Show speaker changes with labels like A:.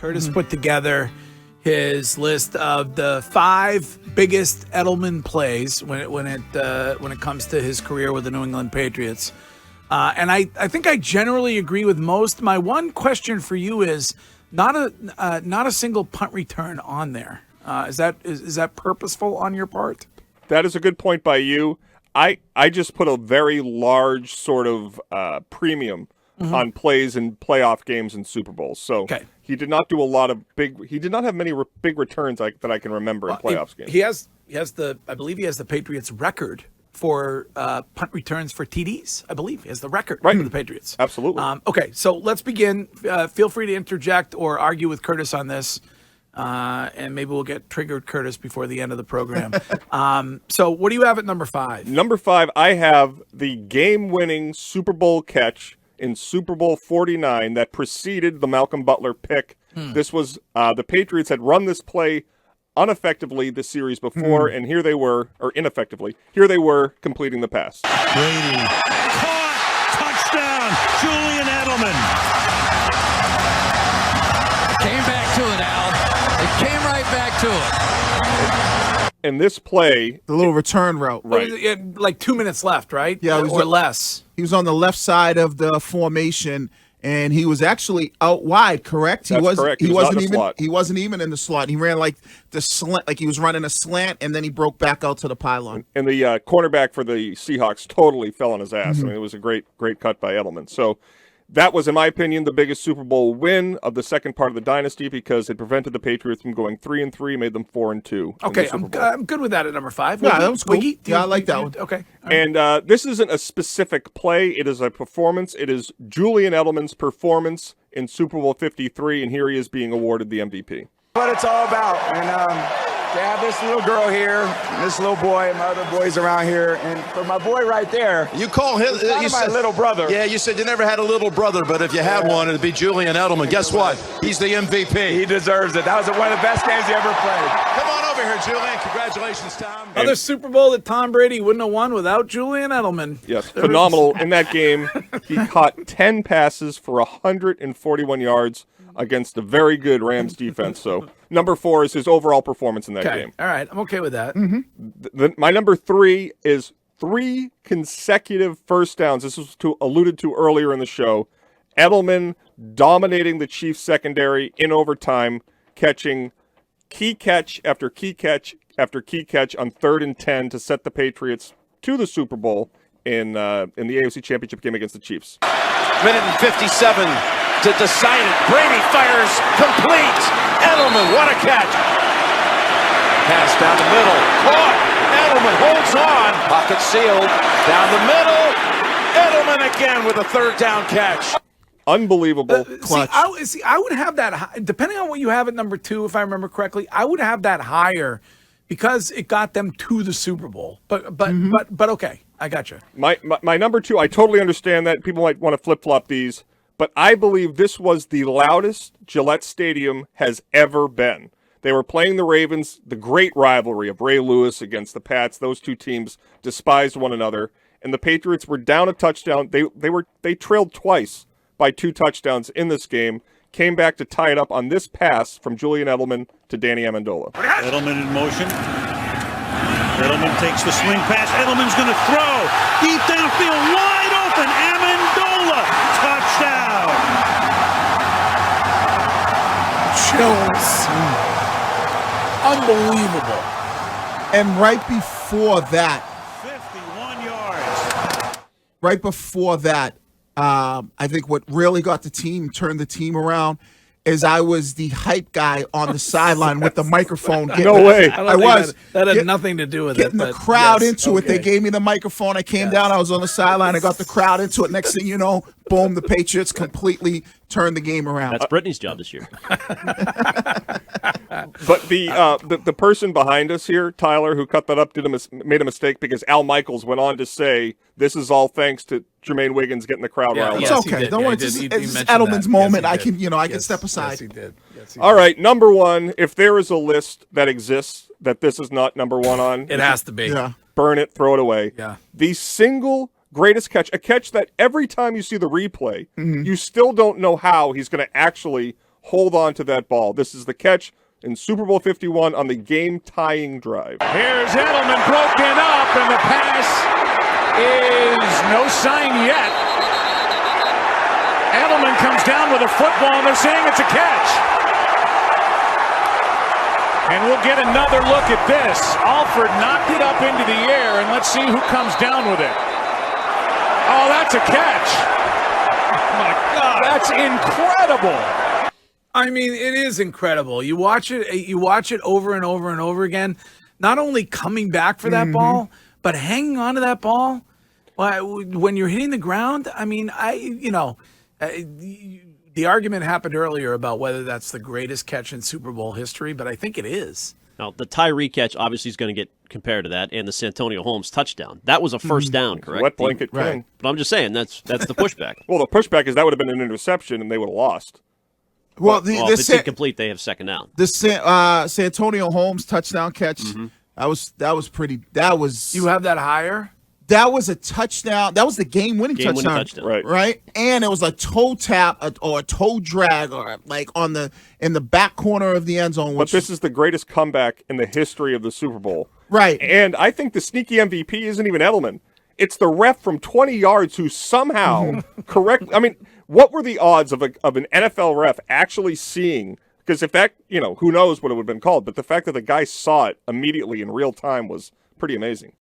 A: Curtis put together his list of the 5 biggest Edelman plays when it comes to his career with the New England Patriots. And I think I generally agree with most. My one question for you is not a single punt return on there. Is that purposeful on your part?
B: That is a good point by you. I just put a very large sort of premium on plays in playoff games and Super Bowls. So he did not do a lot of he did not have many big returns that I can remember in playoffs games.
A: I believe he has the Patriots record for punt returns for TDs. I believe he has the record for the Patriots.
B: Absolutely.
A: Okay, so let's begin. Feel free to interject or argue with Curtis on this. And maybe we'll get triggered, Curtis, before the end of the program. So what do you have at number 5?
B: Number 5, I have the game-winning Super Bowl catch in Super Bowl 49 that preceded the Malcolm Butler pick. This was the Patriots had run this play ineffectively the series before, and here they were completing the pass.
C: Brady caught, touchdown, Julian Edelman.
D: Came back to it, Al. It came right back to it.
B: And this play,
E: the little return route,
A: right? Like 2 minutes left, right?
E: Yeah,
A: or less.
E: He was on the left side of the formation, and he was actually out wide. Correct?
B: That's correct. He wasn't even.
E: Slot. He wasn't even in the slot. He ran like the slant, like he was running a slant, and then he broke back out to the pylon.
B: And the cornerback for the Seahawks totally fell on his ass. I mean, it was a great cut by Edelman. So that was, in my opinion, the biggest Super Bowl win of the second part of the dynasty because it prevented the Patriots from going 3-3, made them 4-2.
A: Okay, I'm good with that at number 5.
E: Yeah, that was cool.
A: I
E: like that one.
A: Okay.
B: And this isn't a specific play. It is a performance. It is Julian Edelman's performance in Super Bowl 53, and here he is being awarded the MVP.
F: What it's all about. And to have this little girl here, and this little boy, and my other boys around here, and for my boy right there.
G: You call him
F: you my little brother.
G: Yeah, you said you never had a little brother, but if you had one, it'd be Julian Edelman. Guess what? He's the MVP.
F: He deserves it. That was one of the best games he ever played.
G: Come on over here, Julian. Congratulations, Tom.
A: Another Super Bowl that Tom Brady wouldn't have won without Julian Edelman.
B: Yes, phenomenal. In that game, he caught 10 passes for 141 yards against a very good Rams defense. So number 4 is his overall performance in that game.
A: All right, I'm okay with that.
B: My number 3 is 3 consecutive first downs. This was alluded to earlier in the show. Edelman dominating the Chiefs secondary in overtime, catching key catch after key catch after key catch on 3rd and 10 to set the Patriots to the Super Bowl in the AFC Championship game against the Chiefs.
G: Minute and 57 to decide it. Brady fires complete. Edelman, what a catch. Pass down the middle. Caught. Edelman holds on. Pocket sealed. Down the middle. Edelman again with a 3rd down catch.
B: Unbelievable. Clutch.
A: I would have that high, depending on what you have at number 2, if I remember correctly. I would have that higher because it got them to the Super Bowl. But okay, I got you.
B: My number 2, I totally understand that people might want to flip-flop these, but I believe this was the loudest Gillette Stadium has ever been. They were playing the Ravens, the great rivalry of Ray Lewis against the Pats. Those two teams despised one another, and the Patriots were down a touchdown. They trailed twice by 2 touchdowns in this game, came back to tie it up on this pass from Julian Edelman to Danny Amendola.
C: Edelman in motion. Edelman takes the swing pass. Edelman's going to throw. Deep downfield, wide open. Amendola. Touchdown.
A: Chills. Unbelievable.
E: And right before that,
C: 51 yards.
E: Right before that, I think what really got turned the team around, is I was the hype guy on the sideline with the microphone.
B: No way.
A: I was. That had nothing to do with
E: getting the crowd into it. They gave me the microphone. I came down. I was on the sideline. I got the crowd into it. Next thing you know, boom, the Patriots completely turned the game around.
H: That's Brittany's job this year.
B: But the person behind us here, Tyler, who cut that up, made a mistake because Al Michaels went on to say this is all thanks to Jermaine Wiggins getting the crowd riled
E: It's
B: up.
E: okay. Don't worry. It's Edelman's moment. I can step aside.
A: Yes, he did.
B: All right, number 1. If there is a list that exists that this is not number 1 on,
A: it has to be.
E: Yeah.
B: Burn it, throw it away.
A: Yeah.
B: The single greatest catch, a catch that every time you see the replay, you still don't know how he's going to actually hold on to that ball. This is the catch in Super Bowl 51 on the game-tying drive.
G: Here's Edelman broken up, and the pass is no sign yet. Edelman comes down with a football, and they're saying it's a catch. And we'll get another look at this. Alford knocked it up into the air, and let's see who comes down with it. Oh, that's a catch. Oh, my God. That's incredible.
A: I mean, it is incredible. You watch it over and over and over again. Not only coming back for that ball, but hanging on to that ball when you're hitting the ground. I mean, the argument happened earlier about whether that's the greatest catch in Super Bowl history, but I think it is.
H: Now, the Tyree catch obviously is going to get compared to that, and the Santonio Holmes touchdown. That was a first down, correct?
B: Wet blanket king.
E: Right.
H: But I'm just saying, that's the pushback.
B: Well, the pushback is that would have been an interception, and they would have lost.
E: Well,
H: If it's incomplete, they have second down.
E: the Santonio Holmes touchdown catch, that was pretty.
A: You have that higher?
E: That was a touchdown. That was the game-winning
H: Game-winning touchdown.
B: Right.
E: And it was a toe tap or a toe drag, or like in the back corner of the end zone.
B: But this is the greatest comeback in the history of the Super Bowl.
E: Right.
B: And I think the sneaky MVP isn't even Edelman. It's the ref from 20 yards who somehow I mean, what were the odds of an NFL ref actually seeing? Because if that, who knows what it would have been called. But the fact that the guy saw it immediately in real time was pretty amazing.